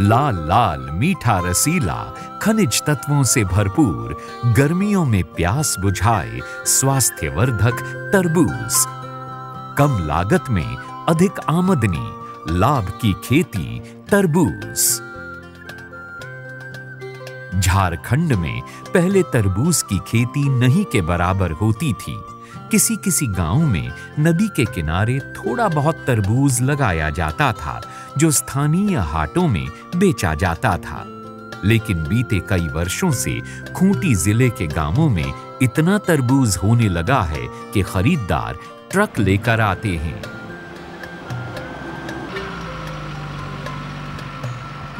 लाल लाल मीठा रसीला, खनिज तत्वों से भरपूर, गर्मियों में प्यास बुझाए स्वास्थ्यवर्धक तरबूज। कम लागत में अधिक आमदनी, लाभ की खेती तरबूज। झारखंड में पहले तरबूज की खेती नहीं के बराबर होती थी। किसी किसी गांव में नदी के किनारे थोड़ा बहुत तरबूज लगाया जाता था, जो स्थानीय हाटों में बेचा जाता था। लेकिन बीते कई वर्षों से खूंटी जिले के गांवों में इतना तरबूज होने लगा है कि खरीदार ट्रक लेकर आते हैं।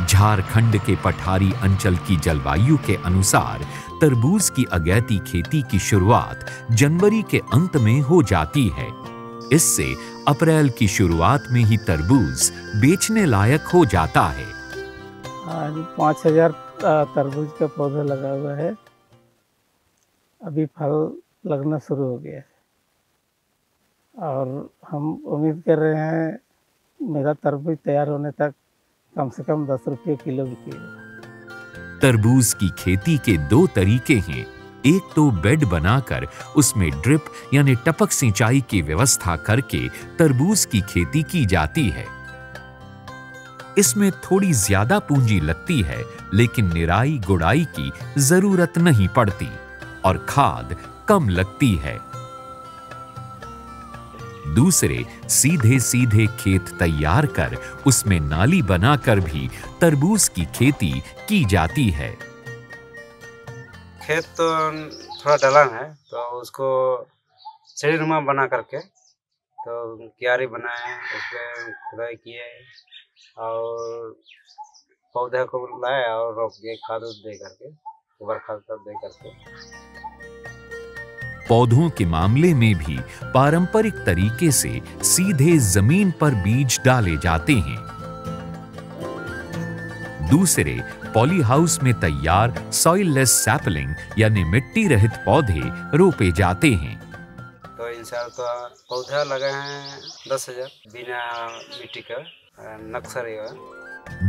झारखंड के पठारी अंचल की जलवायु के अनुसार तरबूज की अगैती खेती की शुरुआत जनवरी के अंत में हो जाती है। इससे अप्रैल की शुरुआत में ही तरबूज बेचने लायक हो जाता है। 5000 तरबूज का पौधा लगा हुआ है। अभी फल लगना शुरू हो गया है और हम उम्मीद कर रहे हैं मेरा तरबूज तैयार होने तक कम से कम 10 रुपये किलो बिकेगा। तरबूज की खेती के दो तरीके हैं। एक तो बेड बनाकर उसमें ड्रिप यानी टपक सिंचाई की व्यवस्था करके तरबूज की खेती की जाती है। इसमें थोड़ी ज्यादा पूंजी लगती है, लेकिन निराई गुड़ाई की जरूरत नहीं पड़ती और खाद कम लगती है। दूसरे सीधे सीधे खेत तैयार कर उसमें नाली बनाकर भी तरबूज की खेती की जाती है। खेत तो थोड़ा ढलान है, तो उसको सीढ़ीनुमा बना करके तो क्यारी बनाए, उसमें खुदाई किए और पौधे को लाए और रोप के खाद दे करके, गोबर खाद दे करके। पौधों के मामले में भी पारंपरिक तरीके से सीधे जमीन पर बीज डाले जाते हैं। दूसरे पॉली हाउस में तैयार सॉइललेस सैपलिंग यानी मिट्टी रहित पौधे रोपे जाते हैं। तो इन साल तो पौधा लगे हैं 10,000 बिना मिट्टी का नक्सरी है।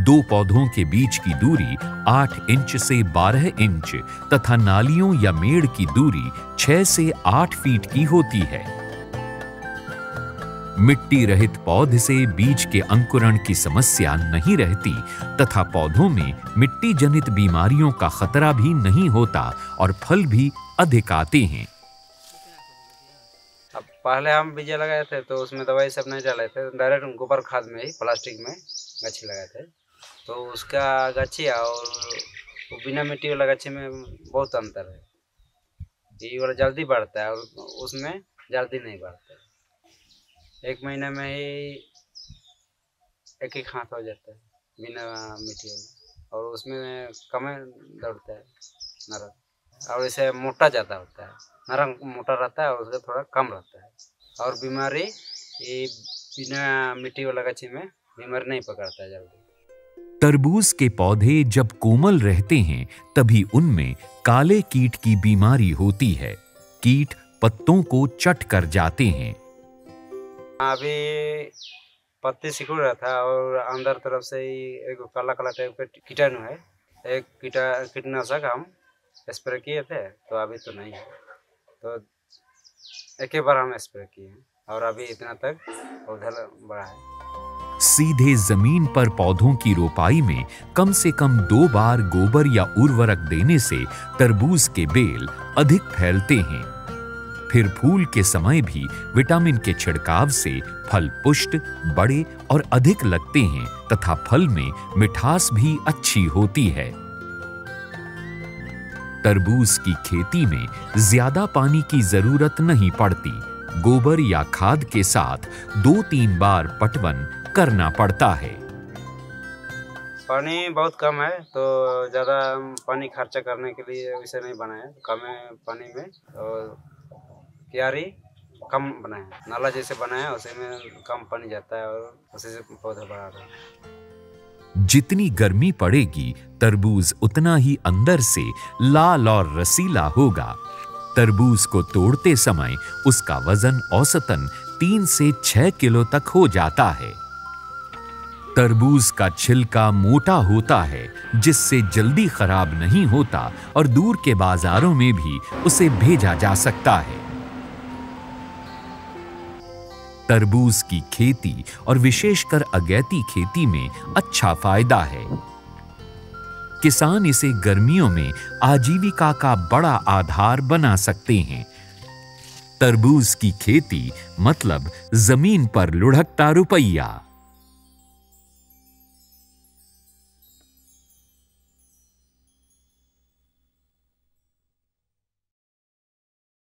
दो पौधों के बीच की दूरी 8 इंच से 12 इंच तथा नालियों या मेड़ की दूरी 6 से 8 फीट की होती है। मिट्टी रहित पौधे से बीज के अंकुरण की समस्या नहीं रहती तथा पौधों में मिट्टी जनित बीमारियों का खतरा भी नहीं होता और फल भी अधिक आते हैं। अब पहले हम बीज लगाए थे तो उसमें दवाई सब नहीं डाले थे, डायरेक्ट गोबर खाद में ही प्लास्टिक में गच्छी लगाए थे। तो उसका गच्छी और बिना मिट्टी वाला गच्छी में बहुत अंतर है। ये वाला जल्दी बढ़ता है और उसमें जल्दी नहीं बढ़ता है। 1 महीने में ही एक हाथ हो जाता है बिना मिट्टी वाला, और उसमें कम दौड़ता है नरम, और इसे मोटा ज़्यादा होता है। नरम मोटा रहता है और उसका थोड़ा कम रहता है, और बीमारी ये बिना मिट्टी वाला गच्छी में बीमारी नहीं पकड़ता है जल्दी। तरबूज के पौधे जब कोमल रहते हैं तभी उनमें काले कीट की बीमारी होती है। कीट पत्तों को चट कर जाते हैं। अभी पत्ती सिकुड़ रहा था और अंदर तरफ से ही एक काला काला टाइप का कीटाणु है। एक कीटनाशक हम स्प्रे किए थे, तो अभी तो नहीं है, तो एक ही बार हम स्प्रे किए हैं और अभी इतना तक पौधा बड़ा है। सीधे जमीन पर पौधों की रोपाई में कम से कम 2 बार गोबर या उर्वरक देने से तरबूज के बेल अधिक फैलते हैं। फिर फूल के समय भी विटामिन के छिड़काव से फल पुष्ट, बड़े और अधिक लगते हैं तथा फल में मिठास भी अच्छी होती है। तरबूज की खेती में ज्यादा पानी की जरूरत नहीं पड़ती। गोबर या खाद के साथ 2-3 बार पटवन करना पड़ता है। पानी बहुत कम है, तो ज़्यादा पानी खर्चा करने के लिए वैसे नहीं बनाए, कम पानी में, और क्यारी कम बनाए, नाला जैसे बनाया उसी में कम पानी जाता है और उसी से पौधा बढ़ा रहा है। जितनी गर्मी पड़ेगी तरबूज उतना ही अंदर से लाल और रसीला होगा। तरबूज को तोड़ते समय उसका वजन औसतन 3 से 6 किलो तक हो जाता है। तरबूज का छिलका मोटा होता है, जिससे जल्दी खराब नहीं होता और दूर के बाजारों में भी उसे भेजा जा सकता है। तरबूज की खेती और विशेषकर अगैती खेती में अच्छा फायदा है। किसान इसे गर्मियों में आजीविका का बड़ा आधार बना सकते हैं। तरबूज की खेती मतलब जमीन पर लुढ़कता रुपया।